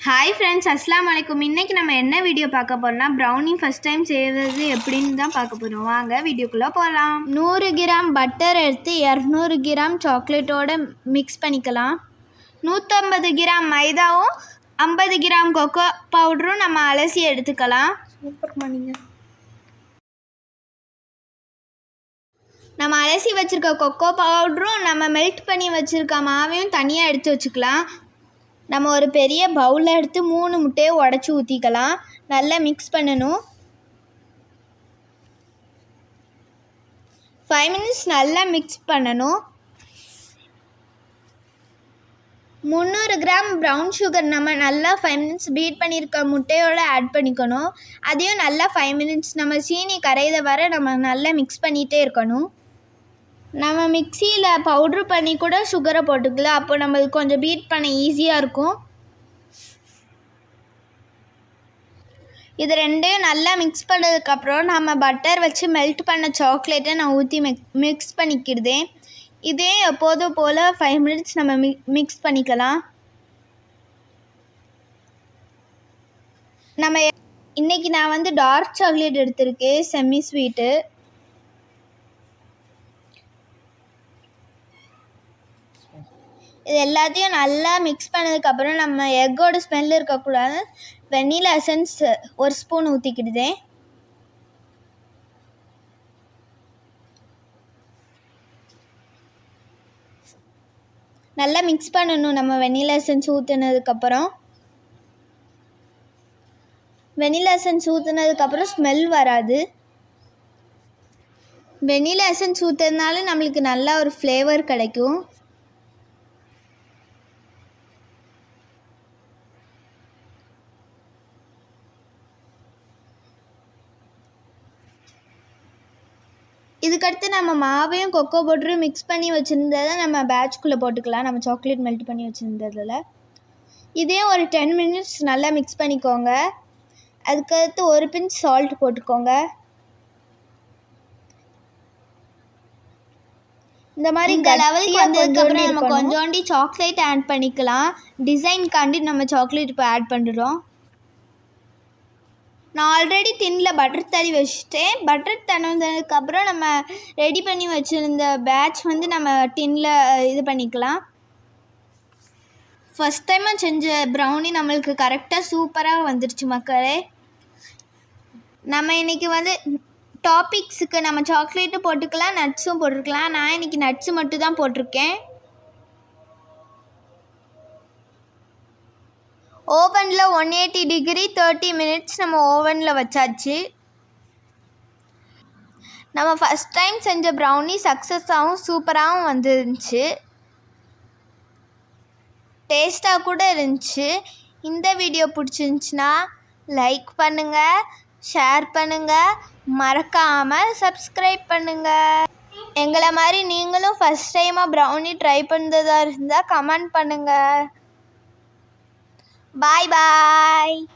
Hi friends, அஸ்ஸலாமு அலைக்கும். இன்றைக்கி நம்ம என்ன வீடியோ பார்க்க போகிறோம்னா, ப்ரௌனி ஃபஸ்ட் டைம் செய்வது எப்படின்னு தான் பார்க்க போகிறோம். வாங்க வீடியோக்குள்ளே போகலாம். 100 கிராம் பட்டர் எடுத்து 200 கிராம் சாக்லேட்டோடு மிக்ஸ் பண்ணிக்கலாம். 150 கிராம் மைதாவும் 50 கிராம் கொக்கோ பவுடரும் நம்ம அலசி எடுத்துக்கலாம். சூப்பர் பண்ணிங்க. நம்ம அலசி வச்சுருக்க கொக்கோ பவுடரும் நம்ம மெல்ட் பண்ணி வச்சுருக்க மாவையும் தனியாக எடுத்து வச்சுக்கலாம். நம்ம ஒரு பெரிய பவுலில் எடுத்து 3 முட்டையை உடச்சி ஊற்றிக்கலாம். நல்லா மிக்ஸ் பண்ணணும். 5 மினிட்ஸ் நல்லா மிக்ஸ் பண்ணணும். 300 கிராம் ப்ரௌன் சுகர் நம்ம நல்லா 5 மினிட்ஸ் பீட் பண்ணியிருக்க முட்டையோடு ஆட் பண்ணிக்கணும். அதையும் நல்லா 5 மினிட்ஸ் நம்ம சீனி கரையிற வர நம்ம நல்லா மிக்ஸ் பண்ணிகிட்டே இருக்கணும். நம்ம மிக்சியில் பவுட்ரு பண்ணி கூட சுகரை போட்டுக்கலாம். அப்போ நம்மளுக்கு கொஞ்சம் பீட் பண்ண ஈஸியாக இருக்கும். இது ரெண்டையும் நல்லா மிக்ஸ் பண்ணதுக்கப்புறம் நம்ம பட்டர் வச்சு மெல்ட் பண்ண சாக்லேட்டை நான் ஊற்றி மிக்ஸ் பண்ணிக்கிடுதேன். இதே எப்போதும் போல் 5 மினிட்ஸ் நம்ம மிக்ஸ் பண்ணிக்கலாம். இன்றைக்கி நான் டார்க் சாக்லேட் எடுத்திருக்கேன், செமி ஸ்வீட்டு. இது எல்லாத்தையும் நல்லா மிக்ஸ் பண்ணதுக்கப்புறம் நம்ம எக்கோட ஸ்மெல் இருக்கக்கூடாது, வெண்ணிலா எசன்ஸ் 1 ஸ்பூன் ஊற்றிக்கிடுதேன். நல்லா மிக்ஸ் பண்ணணும். நம்ம வெண்ணிலா எசன்ஸ் ஊற்றுனதுக்கப்புறம் ஸ்மெல் வராது. வெண்ணிலா எசன்ஸ் ஊற்றுறதுனால நம்மளுக்கு நல்லா ஒரு ஃப்ளேவர் கிடைக்கும். இதுக்கடுத்து நம்ம மாவையும் கொக்கோ பவுடரும் மிக்ஸ் பண்ணி வச்சுருந்ததை நம்ம பேட்ச்குள்ளே போட்டுக்கலாம். நம்ம சாக்லேட் மெல்ட் பண்ணி வச்சுருந்ததில் இதையும் ஒரு 10 மினிட்ஸ் நல்லா மிக்ஸ் பண்ணிக்கோங்க. அதுக்கடுத்து ஒரு பிஞ்ச் சால்ட் போட்டுக்கோங்க. இந்த மாதிரி லெவலுக்கு வந்ததுக்கப்புறம் நம்ம கொஞ்சோண்டி சாக்லேட் ஆட் பண்ணிக்கலாம். டிசைன்காண்டி நம்ம சாக்லேட் இப்போ ஆட் பண்ணுறோம். நான் ஆல்ரெடி டின்னில் பட்டர் தடவி வச்சுட்டேன். பட்டர் தடவினதுக்கப்புறம் நம்ம ரெடி பண்ணி வச்சுருந்த பேட்ச் நம்ம டின்னில் இது பண்ணிக்கலாம். ஃபஸ்ட் டைமாக செஞ்ச ப்ரௌனி நம்மளுக்கு கரெக்டாக சூப்பராக வந்துடுச்சு மக்களே. நம்ம இன்றைக்கி டாப்பிக்ஸுக்கு நம்ம சாக்லேட்டும் போட்டுக்கலாம், நட்ஸும் போட்டிருக்கலாம். நான் இன்றைக்கி நட்ஸு மட்டும் தான் போட்டிருக்கேன். ஓவனில் 180 டிகிரி 30 மினிட்ஸ் நம்ம ஓவனில் வச்சாச்சு. நம்ம ஃபஸ்ட் டைம் செஞ்ச ப்ரௌனி சக்ஸஸாகவும் சூப்பராகவும் வந்துருந்துச்சு. டேஸ்ட்டாக கூட இருந்துச்சு. இந்த வீடியோ பிடிச்சிருந்துச்சின்னா லைக் பண்ணுங்கள், ஷேர் பண்ணுங்கள், மறக்காமல் சப்ஸ்கிரைப் பண்ணுங்கள். எங்களை மாதிரி நீங்களும் ஃபஸ்ட் டைமாக ப்ரௌனி ட்ரை பண்ணுறதா இருந்தால் கமெண்ட் பண்ணுங்கள். Bye bye.